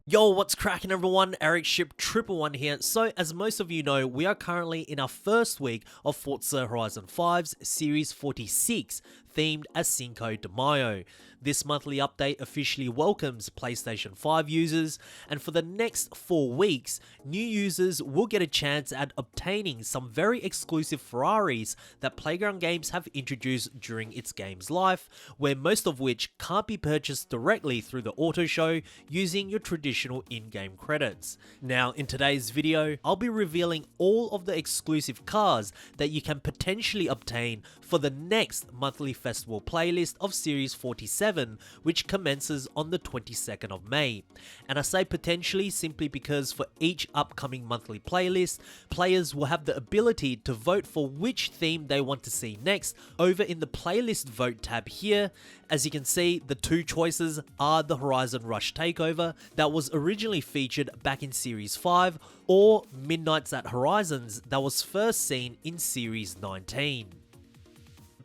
Yo, what's cracking everyone? Ericship 111 here. So, as most of you know, we are currently in our first week of Forza Horizon 5's Series 46, themed as Cinco de Mayo. This monthly update officially welcomes PlayStation 5 users, and for the next 4 weeks, new users will get a chance at obtaining some very exclusive Ferraris that Playground Games have introduced during its game's life, where most of which can't be purchased directly through the auto show using your traditional in-game credits. Now, in today's video, I'll be revealing all of the exclusive cars that you can potentially obtain for the next monthly festival playlist of Series 47, which commences on the 22nd of May. And I say potentially simply because for each upcoming monthly playlist, players will have the ability to vote for which theme they want to see next over in the playlist vote tab here. As you can see, the two choices are the Horizon Rush Takeover that was originally featured back in Series 5, or Midnights at Horizons that was first seen in Series 19.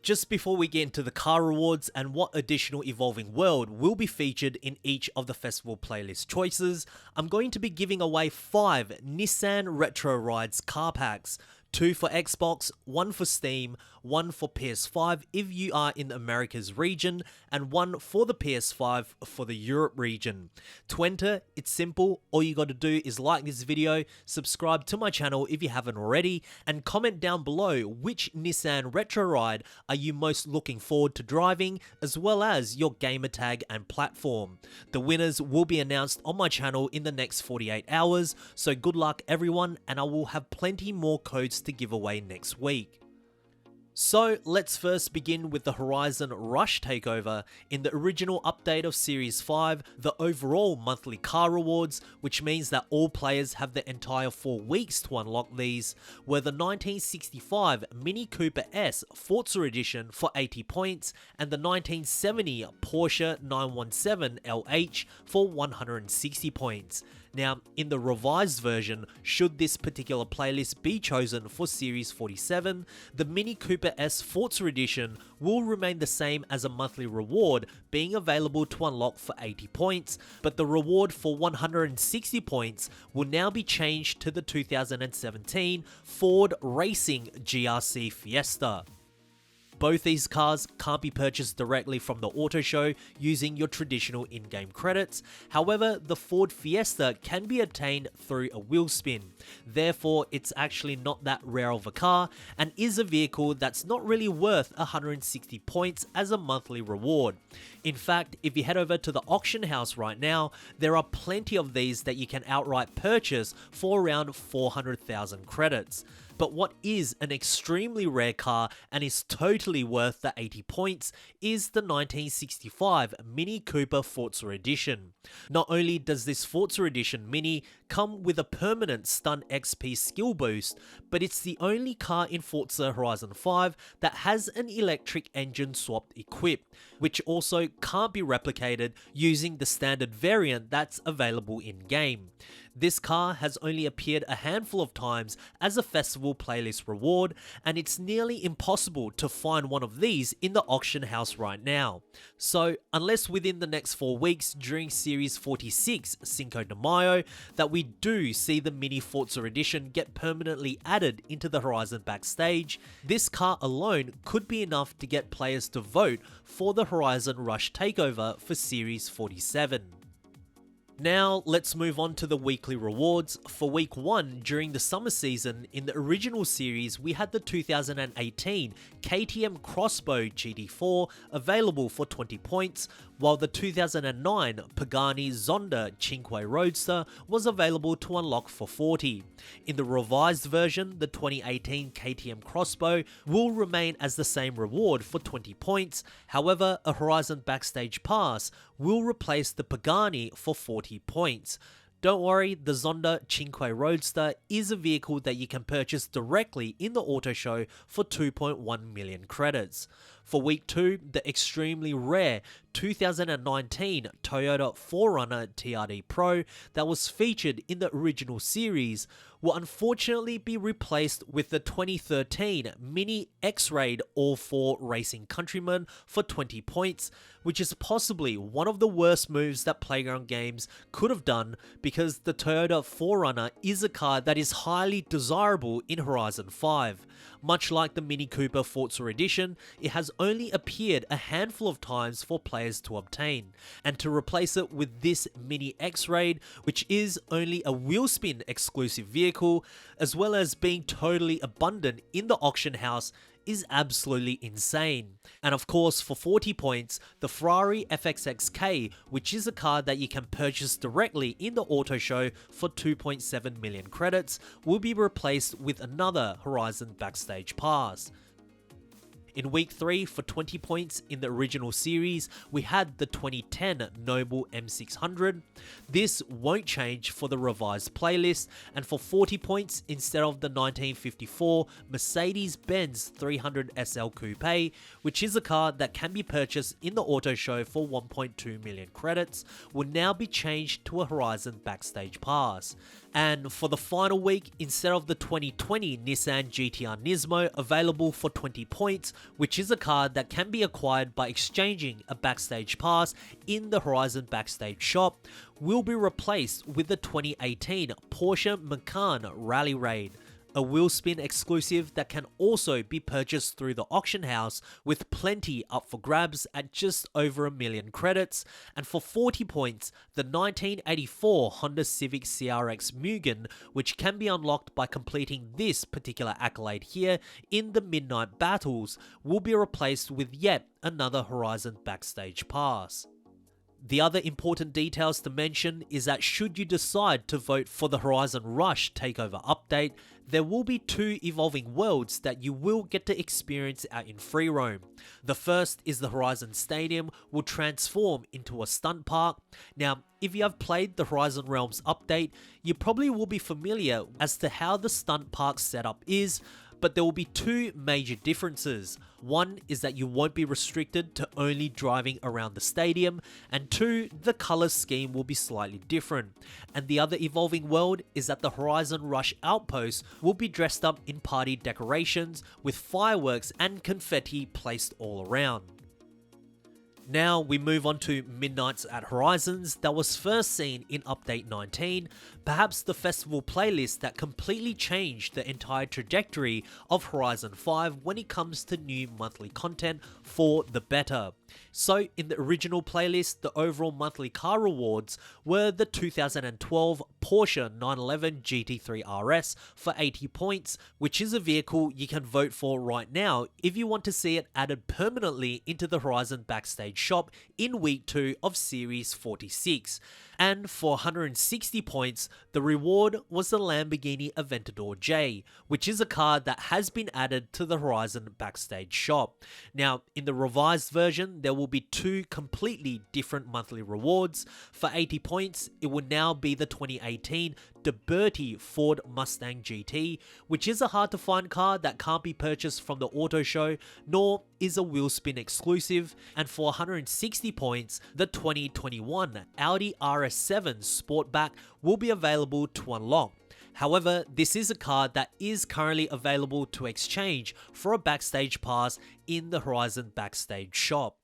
Just before we get into the car rewards and what additional evolving world will be featured in each of the festival playlist choices, I'm going to be giving away 5 Nissan Retro Rides car packs. 2 for Xbox, 1 for Steam, 1 for PS5 if you are in the Americas region, and 1 for the PS5 for the Europe region. To enter, it's simple. All you got to do is like this video, subscribe to my channel if you haven't already, and comment down below which Nissan Retro Ride are you most looking forward to driving, as well as your gamer tag and platform. The winners will be announced on my channel in the next 48 hours, so good luck everyone, and I will have plenty more codes to give away next week. So let's first begin with the Horizon Rush Takeover. In the original update of Series 5, the overall monthly car rewards, which means that all players have the entire 4 weeks to unlock these, were the 1965 Mini Cooper S Forza Edition for 80 points and the 1970 Porsche 917 LH for 160 points. Now, in the revised version, should this particular playlist be chosen for Series 47, the Mini Cooper S Forza Edition will remain the same as a monthly reward, being available to unlock for 80 points, but the reward for 160 points will now be changed to the 2017 Ford Racing GRC Fiesta. Both these cars can't be purchased directly from the auto show using your traditional in-game credits. However, the Ford Fiesta can be obtained through a wheel spin. Therefore, it's actually not that rare of a car and is a vehicle that's not really worth 160 points as a monthly reward. In fact, if you head over to the auction house right now, there are plenty of these that you can outright purchase for around 400,000 credits. But what is an extremely rare car and is totally worth the 80 points is the 1965 Mini Cooper Forza Edition. Not only does this Forza Edition Mini come with a permanent Stunt XP skill boost, but it's the only car in Forza Horizon 5 that has an electric engine swapped equipped, which also can't be replicated using the standard variant that's available in-game. This car has only appeared a handful of times as a festival playlist reward, and it's nearly impossible to find one of these in the auction house right now. So, unless within the next 4 weeks during Series 46 Cinco de Mayo that we do see the Mini Forza Edition get permanently added into the Horizon backstage, this car alone could be enough to get players to vote for the Horizon Rush Takeover for Series 47. Now, let's move on to the weekly rewards. For week 1, during the summer season, in the original series, we had the 2018 KTM Crossbow GT4 available for 20 points, while the 2009 Pagani Zonda Cinque Roadster was available to unlock for 40. In the revised version, the 2018 KTM Crossbow will remain as the same reward for 20 points, however, a Horizon Backstage Pass will replace the Pagani for 40 points. Don't worry, the Zonda Cinque Roadster is a vehicle that you can purchase directly in the auto show for 2.1 million credits. For week 2, the extremely rare 2019 Toyota 4Runner TRD Pro that was featured in the original series will unfortunately be replaced with the 2013 Mini X-Raid All-4 Racing Countryman for 20 points, which is possibly one of the worst moves that Playground Games could have done, because the Toyota 4Runner is a car that is highly desirable in Horizon 5. Much like the Mini Cooper Forza Edition, it has only appeared a handful of times for players to obtain, and to replace it with this Mini X-Raid, which is only a wheelspin exclusive vehicle, as well as being totally abundant in the auction house, is absolutely insane. And of course, for 40 points, the Ferrari FXXK, which is a car that you can purchase directly in the auto show for 2.7 million credits, will be replaced with another Horizon Backstage Pass. In week 3, for 20 points in the original series, we had the 2010 Noble M600. This won't change for the revised playlist, and for 40 points instead of the 1954 Mercedes-Benz 300 SL Coupe, which is a car that can be purchased in the auto show for 1.2 million credits, will now be changed to a Horizon Backstage Pass. And for the final week, instead of the 2020 Nissan GT-R Nismo available for 20 points, which is a car that can be acquired by exchanging a Backstage Pass in the Horizon Backstage shop, will be replaced with the 2018 Porsche Macan Rally Raid, a wheelspin exclusive that can also be purchased through the auction house, with plenty up for grabs at just over 1 million credits. And for 40 points, the 1984 Honda Civic CRX Mugen, which can be unlocked by completing this particular accolade here in the Midnight Battles, will be replaced with yet another Horizon Backstage Pass. The other important details to mention is that should you decide to vote for the Horizon Rush Takeover update, there will be 2 evolving worlds that you will get to experience out in free roam. The first is the Horizon Stadium will transform into a stunt park. Now, if you have played the Horizon Realms update, you probably will be familiar as to how the stunt park setup is, but there will be 2 major differences. One is that you won't be restricted to only driving around the stadium, and 2, the color scheme will be slightly different. And the other evolving world is that the Horizon Rush Outpost will be dressed up in party decorations with fireworks and confetti placed all around. Now we move on to Midnights at Horizons that was first seen in Update 19, perhaps the festival playlist that completely changed the entire trajectory of Horizon 5 when it comes to new monthly content for the better. So in the original playlist, the overall monthly car rewards were the 2012 Porsche 911 GT3 RS for 80 points, which is a vehicle you can vote for right now if you want to see it added permanently into the Horizon Backstage shop in week 2 of Series 46. And for 160 points, the reward was the Lamborghini Aventador J, which is a car that has been added to the Horizon Backstage shop. Now, in the revised version, there will be 2 completely different monthly rewards. For 80 points, it will now be the 2018 DeBerti Ford Mustang GT, which is a hard to find car that can't be purchased from the auto show, nor is a wheelspin exclusive. And for 160 points, the 2021 Audi RS7 Sportback will be available to unlock. However, this is a car that is currently available to exchange for a Backstage Pass in the Horizon Backstage shop.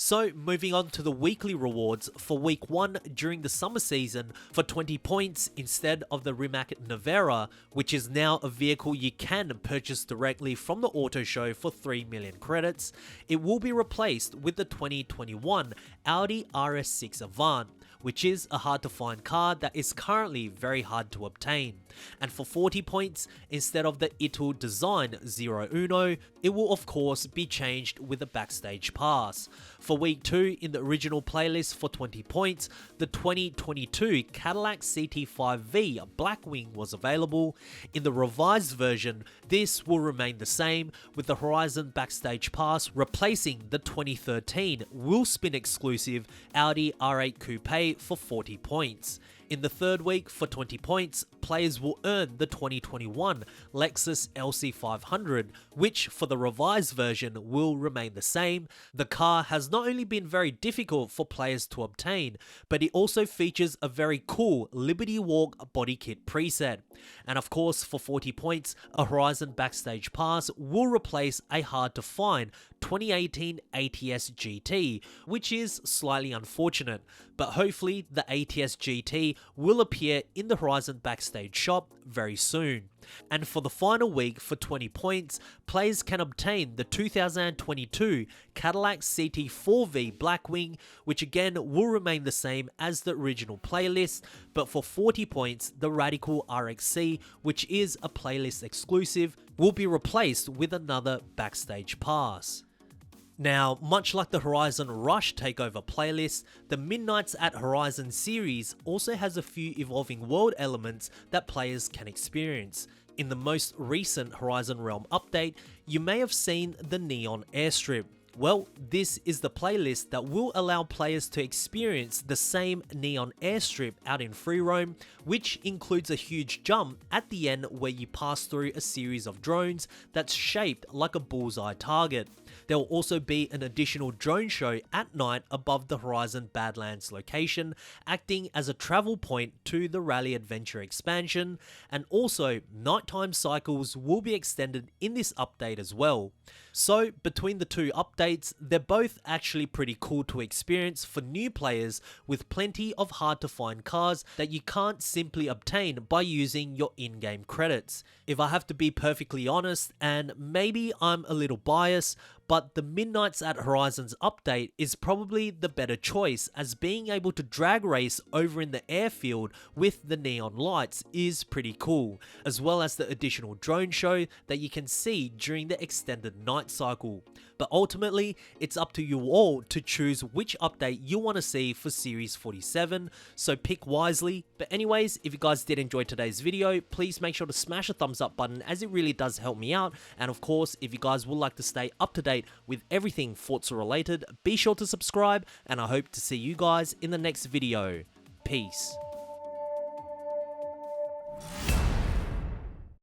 So moving on to the weekly rewards, for week 1 during the summer season, for 20 points instead of the Rimac Nevera, which is now a vehicle you can purchase directly from the auto show for 3 million credits, it will be replaced with the 2021 Audi RS6 Avant, which is a hard to find car that is currently very hard to obtain. And for 40 points, instead of the Ital Design 01, it will of course be changed with a Backstage Pass. For week 2 in the original playlist, for 20 points, the 2022 Cadillac CT5V Blackwing was available. In the revised version, this will remain the same, with the Horizon Backstage Pass replacing the 2013 wheelspin exclusive Audi R8 Coupe for 40 points. In the third week, for 20 points, players will earn the 2021 Lexus LC500, which for the revised version will remain the same. The car has not only been very difficult for players to obtain, but it also features a very cool Liberty Walk body kit preset. And of course, for 40 points, a Horizon Backstage Pass will replace a hard to find 2018 ATS GT, which is slightly unfortunate, but hopefully the ATS GT will appear in the Horizon Backstage shop very soon. And for the final week, for 20 points, players can obtain the 2022 Cadillac CT4V Blackwing, which again will remain the same as the original playlist, but for 40 points, the Radical RXC, which is a playlist exclusive, will be replaced with another Backstage Pass. Now, much like the Horizon Rush Takeover playlist, the Midnights at Horizon series also has a few evolving world elements that players can experience. In the most recent Horizon Realm update, you may have seen the Neon Airstrip. Well, this is the playlist that will allow players to experience the same Neon Airstrip out in free roam, which includes a huge jump at the end where you pass through a series of drones that's shaped like a bullseye target. There will also be an additional drone show at night above the Horizon Badlands location, acting as a travel point to the Rally Adventure expansion, and also nighttime cycles will be extended in this update as well. So between the two updates, they're both actually pretty cool to experience for new players, with plenty of hard to find cars that you can't simply obtain by using your in-game credits. If I have to be perfectly honest, and maybe I'm a little biased, but the Midnights at Horizons update is probably the better choice, as being able to drag race over in the airfield with the neon lights is pretty cool, as well as the additional drone show that you can see during the extended night cycle. But ultimately, it's up to you all to choose which update you want to see for Series 47, so pick wisely. But anyways, if you guys did enjoy today's video, please make sure to smash the thumbs up button, as it really does help me out. And of course, if you guys would like to stay up to date with everything Forza related, be sure to subscribe, and I hope to see you guys in the next video. Peace.